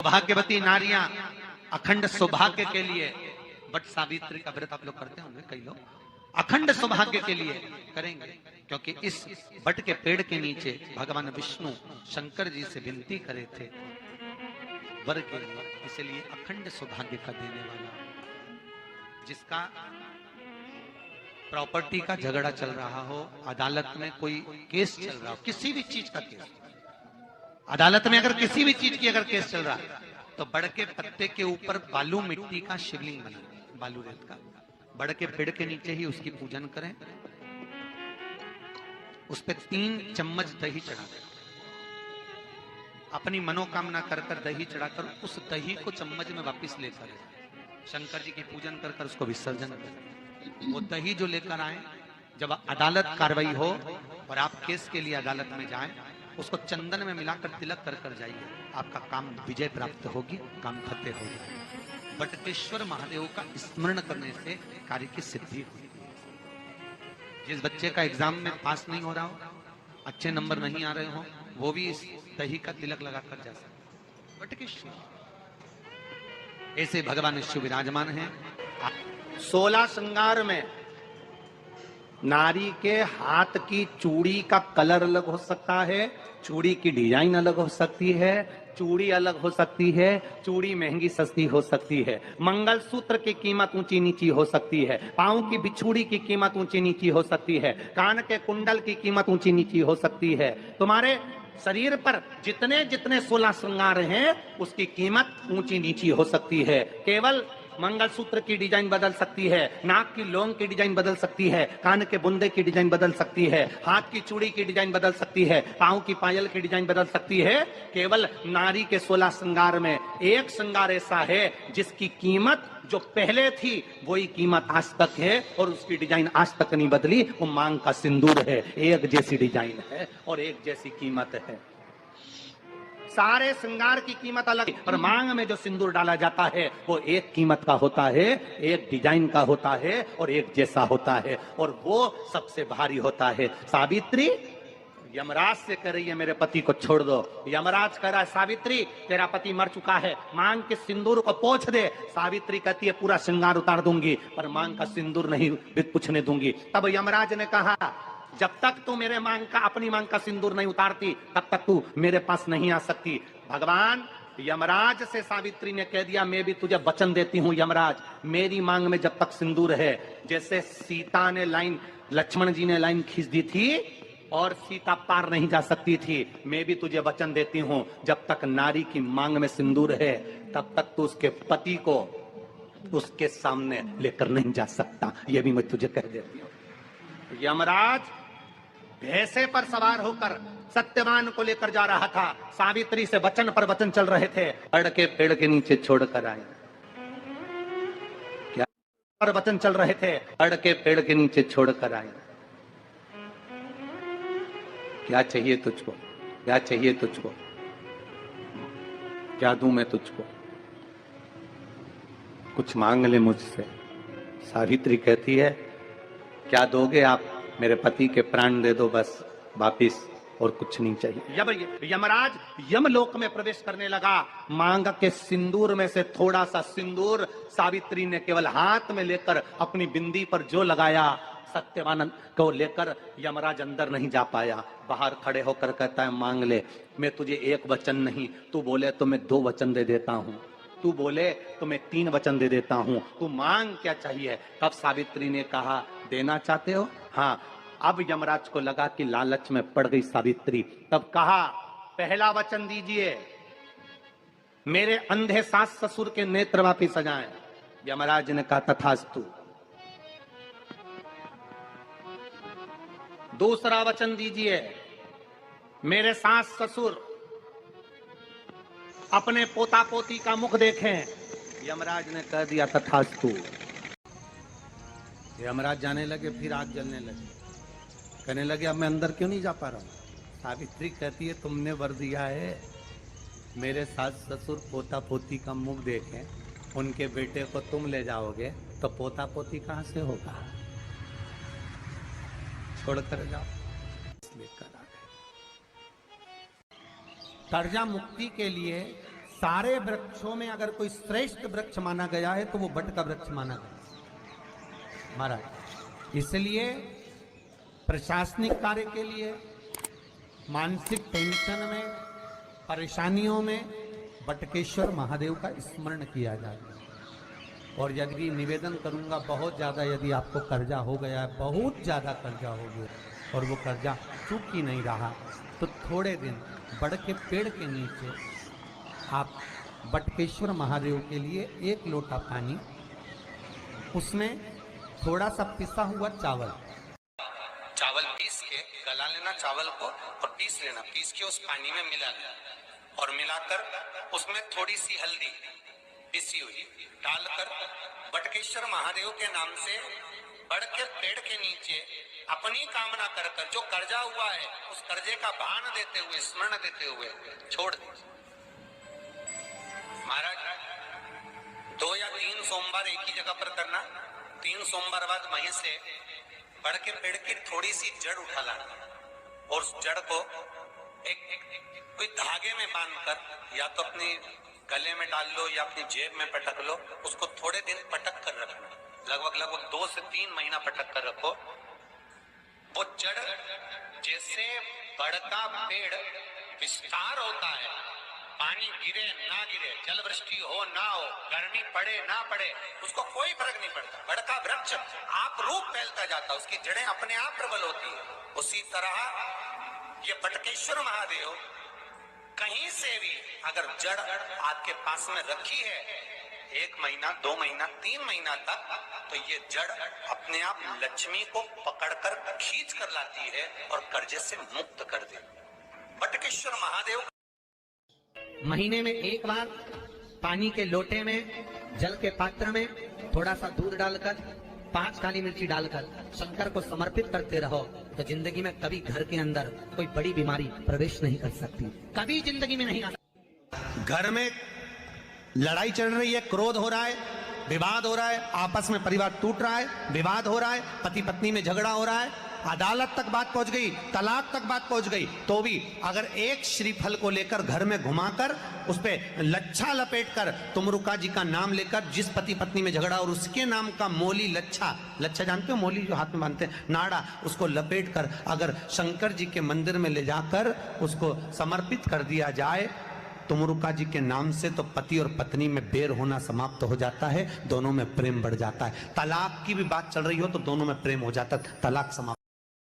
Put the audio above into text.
सौभाग्यवती नारियां अखंड सौभाग्य के लिए बट सावित्री का व्रत आप लोग करते होंगे, कई लोग अखंड सौभाग्य के लिए करेंगे, क्योंकि इस बट के पेड़ के नीचे भगवान विष्णु शंकर जी से विनती करे थे वर के लिए, इसलिए अखंड सौभाग्य का देने वाला, जिसका प्रॉपर्टी का झगड़ा चल रहा हो, अदालत में कोई केस चल रहा हो, किसी भी चीज का केस, अदालत में अगर किसी भी चीज की अगर केस चल रहा है तो बड़ के पत्ते के ऊपर बालू मिट्टी का शिवलिंग बना, बालू रेत का, बड़ के पेड़ के नीचे ही उसकी पूजन करें, उस पर 3 चम्मच दही चढ़ा दें, अपनी मनोकामना कर कर दही चढ़ाकर उस दही को चम्मच में वापस लेकर शंकर जी की पूजन कर कर उसको विसर्जन करें। वो दही जो लेकर आए, जब अदालत कार्रवाई हो और आप केस के लिए अदालत में जाएं, उसको चंदन में मिलाकर तिलक कर कर जाइए, आपका काम विजय प्राप्त होगी, काम फतेह हो जाएगा। बटकेश्वर महादेव का स्मरण करने से कार्य की सिद्धि होती है। जिस बच्चे का एग्जाम में पास नहीं हो रहा हो, अच्छे नंबर नहीं आ रहे हो, वो भी इस दही का तिलक लगाकर जा सकते। बटकेश्वर ऐसे भगवान शिव विराजमान हैं। 16 श्रृंगार में नारी के हाथ की चूड़ी का कलर अलग हो सकता है, चूड़ी की डिजाइन अलग हो सकती है, चूड़ी अलग हो सकती है, चूड़ी महंगी सस्ती हो सकती है, मंगलसूत्र की कीमत ऊंची नीची हो सकती है, पांव की बिछुड़ी की कीमत ऊंची नीची हो सकती है, कान के कुंडल की कीमत ऊंची नीची हो सकती है। तुम्हारे शरीर पर जितने जितने 16 श्रृंगार हैं उसकी कीमत ऊंची नीची हो सकती है। केवल मंगलसूत्र की डिजाइन बदल सकती है, नाक की लौंग की डिजाइन बदल सकती है, कान के बुंदे की डिजाइन बदल सकती है, हाथ की चूड़ी की डिजाइन बदल सकती है, पांव की पायल की डिजाइन बदल सकती है। केवल नारी के 16 श्रृंगार में एक श्रृंगार ऐसा है जिसकी कीमत जो पहले थी वही कीमत आज तक है और उसकी डिजाइन आज तक नहीं बदली। वो मांग का सिंदूर है, एक जैसी डिजाइन है और एक जैसी कीमत है। सारे श्रृंगार की कीमत अलग है, पर मांग में जो सिंदूर डाला जाता है वो एक कीमत का होता है, एक डिजाइन का होता है और एक जैसा होता है, और वो सबसे भारी होता है। सावित्री यमराज से कह रही है मेरे पति को छोड़ दो। यमराज कह रहा है सावित्री तेरा पति मर चुका है, मांग के सिंदूर को पोंछ दे। सावित्री कहती है पूरा श्रृंगार उतार दूंगी पर मांग का सिंदूर नहीं पूछने दूंगी। तब यमराज ने कहा जब तक तू मेरे मांग का अपनी मांग का सिंदूर नहीं उतारती तब तक तू मेरे पास नहीं आ सकती। भगवान यमराज से सावित्री ने कह दिया मैं भी तुझे वचन देती हूँ यमराज, मेरी मांग में जब तक सिंदूर है, जैसे सीता ने लाइन, लक्ष्मण जी ने लाइन खींच दी थी और सीता पार नहीं जा सकती थी, मैं भी तुझे वचन देती हूँ जब तक नारी की मांग में सिंदूर है तब तक तू उसके पति को उसके सामने लेकर नहीं जा सकता। ये भी मैं तुझे कह देती हूँ। यमराज भैंसे पर सवार होकर सत्यवान को लेकर जा रहा था, सावित्री से वचन पर वचन चल रहे थे, अड़ के पेड़ के नीचे छोड़कर आए। क्या पर वचन चल रहे थे, अड़ के पेड़ के नीचे छोड़कर आए। क्या चाहिए तुझको, क्या चाहिए तुझको, क्या दूं मैं तुझको, कुछ मांग ले मुझसे। सावित्री कहती है क्या दोगे आप, मेरे पति के प्राण दे दो बस वापिस, और कुछ नहीं चाहिए। यमराज यमलोक में प्रवेश करने लगा। मांग के सिंदूर में से थोड़ा सा सिंदूर सावित्री ने केवल हाथ में लेकर अपनी बिंदी पर जो लगाया, सत्यवान को लेकर यमराज अंदर नहीं जा पाया। बाहर खड़े होकर कहता है मांग ले, मैं तुझे एक वचन नहीं, तू बोले तो मैं 2 वचन दे देता हूँ, तू बोले तो मैं 3 वचन दे देता हूँ, तू मांग क्या चाहिए। तब सावित्री ने कहा देना चाहते हो, हाँ। अब यमराज को लगा कि लालच में पड़ गई सावित्री, तब कहा पहला वचन दीजिए मेरे अंधे सास ससुर के नेत्र वापिस आ जाएं। यमराज ने कहा तथास्तु। दूसरा वचन दीजिए मेरे सास ससुर अपने पोता पोती का मुख देखें। यमराज ने कह दिया तथास्तु। यमराज जाने लगे, फिर आग जलने लगी, कहने लगे अब मैं अंदर क्यों नहीं जा पा रहा हूं। सावित्री कहती है तुमने वर दिया है मेरे सास ससुर पोता पोती का मुख देखें, उनके बेटे को तुम ले जाओगे तो पोता पोती कहां से होगा, छोड़कर जाओ। लेकर आ गए। कर्जा मुक्ति के लिए सारे वृक्षों में अगर कोई श्रेष्ठ वृक्ष माना गया है तो वो बट का वृक्ष माना गया महाराज। इसलिए प्रशासनिक कार्य के लिए, मानसिक टेंशन में, परेशानियों में बटकेश्वर महादेव का स्मरण किया जाता है। और यदि निवेदन करूंगा, बहुत ज्यादा यदि आपको कर्जा हो गया है, बहुत ज्यादा कर्जा हो गया और वो कर्जा चूक ही नहीं रहा, तो थोड़े दिन बड़ के पेड़ के नीचे आप बटकेश्वर महादेव के लिए 1 लोटा पानी, उसमें थोड़ा सा पिसा हुआ चावल पीस के गला लेना चावल को और पीस लेना, पीस के उस पानी में मिला लेना और मिलाकर उसमें थोड़ी सी हल्दी पिसी हुई डालकर बटकेश्वर महादेव के नाम से बड़ के पेड़ के नीचे अपनी कामना कर कर जो कर्जा हुआ है उस कर्जे का भान देते हुए, स्मरण देते हुए छोड़ दीजिए। महाराज 2 या 3 सोमवार एक ही जगह पर करना, 3 सोमवार बाद वहीं से बड़ के पेड़ की थोड़ी सी जड़ उठा लाना और उस जड़ को एक कोई धागे में बांधकर या तो अपने गले में डाल लो या अपनी जेब में पटक लो, उसको थोड़े दिन पटक कर रखना, लगभग 2 से 3 महीना पटक कर रखो। वो जड़ जैसे बड़ का पेड़ विस्तार होता है, पानी गिरे ना गिरे, जल वृष्टि हो ना हो, गर्मी पड़े ना पड़े, उसको कोई फर्क नहीं पड़ता। बड़ का वृक्ष आप रूप फैलता जाता, उसकी जड़ें अपने आप प्रबल होती है। उसी तरह ये बटकेश्वर महादेव कहीं से भी अगर जड़ आपके पास में रखी है 1 महीना, 2 महीना, 3 महीना तक, तो ये जड़ अपने आप लक्ष्मी को पकड़कर खींच कर लाती है और कर्जे से मुक्त कर दे। बटकेश्वर महादेव महीने में 1 बार पानी के लोटे में, जल के पात्र में थोड़ा सा दूध डालकर, 5 काली मिर्ची डालकर शंकर को समर्पित करते रहो, तो जिंदगी में कभी घर के अंदर कोई बड़ी बीमारी प्रवेश नहीं कर सकती, कभी जिंदगी में नहीं आ सकती। घर में लड़ाई चल रही है, क्रोध हो रहा है, विवाद हो रहा है, आपस में परिवार टूट रहा है, विवाद हो रहा है, पति पत्नी में झगड़ा हो रहा है, अदालत तक बात पहुंच गई, तलाक तक बात पहुंच गई, तो भी अगर एक श्रीफल को लेकर घर में घुमाकर उस पे लच्छा लपेटकर, तुमरुका जी का नाम लेकर, जिस पति पत्नी में झगड़ा और उसके नाम का मोली लच्छा, लच्छा जानते हो मोली जो हाथ में बांधते हैं, नाड़ा, उसको लपेट कर अगर शंकर जी के मंदिर में ले जाकर उसको समर्पित कर दिया जाए तुमरुका जी के नाम से, तो पति और पत्नी में बैर होना समाप्त हो जाता है, दोनों में प्रेम बढ़ जाता है। तलाक की भी बात चल रही हो तो दोनों में प्रेम हो जाता है, तलाक समाप्त।